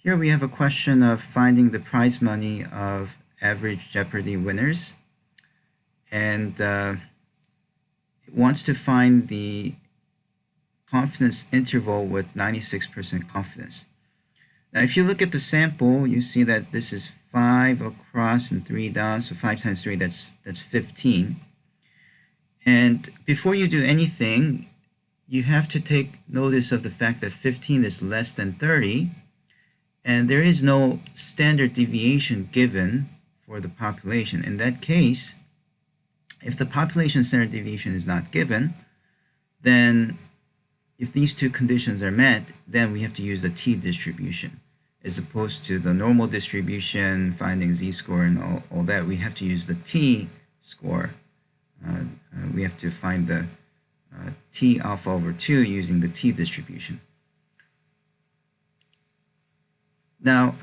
Here we have a question of finding the prize money of average Jeopardy winners, and it wants to find the confidence interval with 96% confidence. Now, if you look at the sample, you see that this is 5 across and 3 down, so 5 times 3, that's 15. And before you do anything, you have to take notice of the fact that 15 is less than 30, and there is no standard deviation given for the population. In that case, if the population standard deviation is not given, then if these two conditions are met, then we have to use the t-distribution. As opposed to the normal distribution, finding z-score and all that, we have to use the t-score. We have to find the t alpha over 2 using the t-distribution. Now,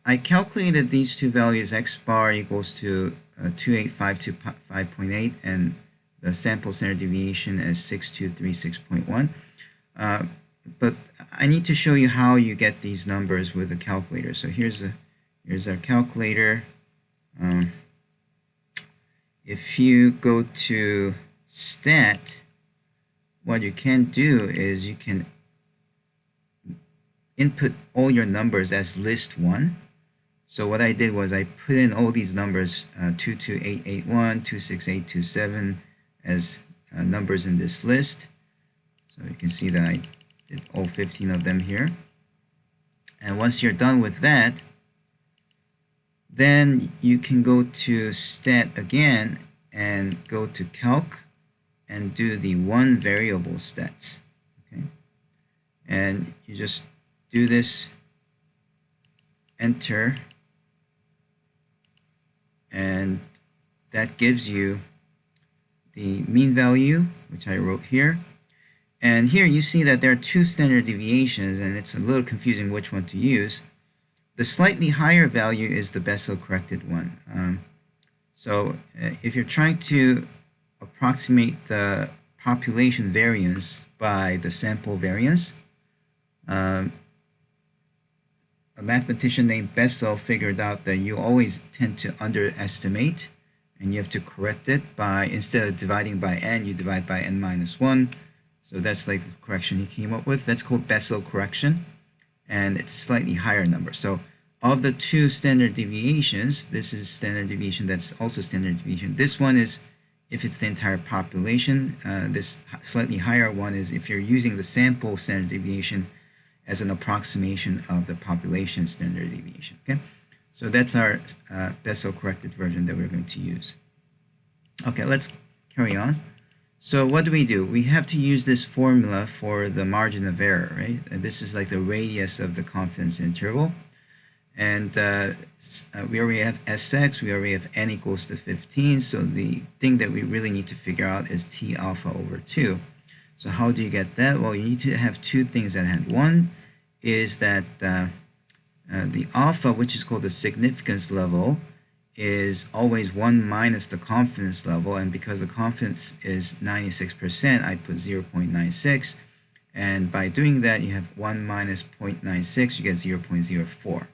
I calculated these two values, x bar equals to 2852.5.8 and the sample standard deviation as 6236.1. But I need to show you how you get these numbers with a calculator. So here's our calculator. If you go to stat, what you can do is you can input all your numbers as list 1. So what I did was I put in all these numbers 22881, 26827 as numbers in this list. So you can see that I did all 15 of them here. And once you're done with that, then you can go to stat again and go to calc and do the one variable stats. Okay, and you just do this, enter, and that gives you the mean value, which I wrote here. And here you see that there are two standard deviations, and it's a little confusing which one to use. The slightly higher value is the Bessel corrected one. So if you're trying to approximate the population variance by the sample variance, a mathematician named Bessel figured out that you always tend to underestimate, and you have to correct it by, instead of dividing by n, you divide by n minus 1. So that's like the correction he came up with. That's called Bessel correction, and it's a slightly higher number. So of the two standard deviations, this is standard deviation, that's also standard deviation. This one is if it's the entire population. This slightly higher one is if you're using the sample standard deviation as an approximation of the population standard deviation. Okay, so that's our Bessel corrected version that we're going to use. Okay, let's carry on. So what do? We have to use this formula for the margin of error, right? And this is like the radius of the confidence interval. And we already have Sx, we already have n equals to 15. So the thing that we really need to figure out is t alpha over 2. So how do you get that? Well, you need to have two things at hand. One is that the alpha, which is called the significance level, is always 1 minus the confidence level, and because the confidence is 96%, I put 0.96, and by doing that you have 1 minus 0.96, you get 0.04.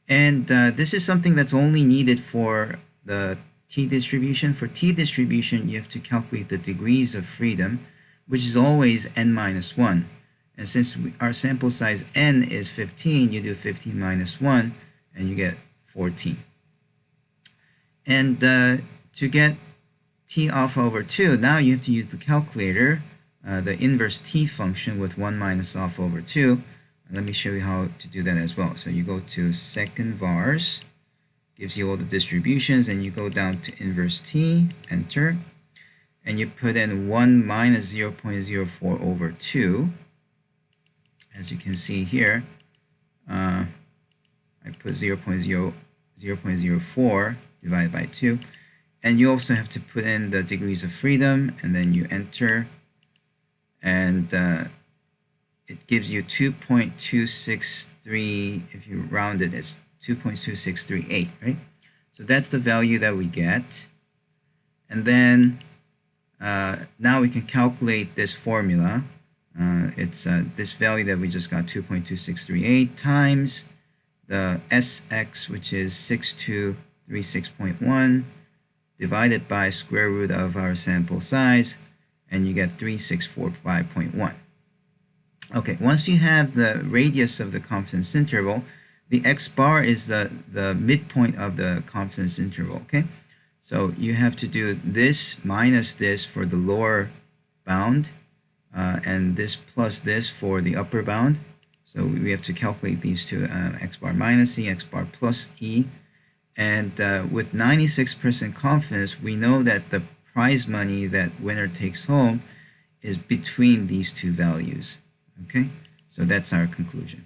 And this is something that's only needed for the t-distribution. For t-distribution, you have to calculate the degrees of freedom, which is always n minus 1. And since our sample size n is 15, you do 15 minus 1, and you get 14. And to get t alpha over 2, now you have to use the calculator, the inverse t function with 1 minus alpha over 2. Let me show you how to do that as well. So you go to second vars, gives you all the distributions, and you go down to inverse t, enter, and you put in 1 minus 0.04 over 2. As you can see here, I put 0.04 divided by 2, and you also have to put in the degrees of freedom, and then you enter, and it gives you 2.263. If you round it, it's 2.2638, right? So that's the value that we get, and then now we can calculate this formula. It's this value that we just got, 2.2638, times the SX, which is 6236.1, divided by square root of our sample size, and you get 3645.1. Okay, once you have the radius of the confidence interval, the x bar is the midpoint of the confidence interval, okay? So you have to do this minus this for the lower bound, and this plus this for the upper bound. So we have to calculate these two, x bar minus e, x bar plus e. And with 96% confidence, we know that the prize money that winner takes home is between these two values. Okay, so that's our conclusion.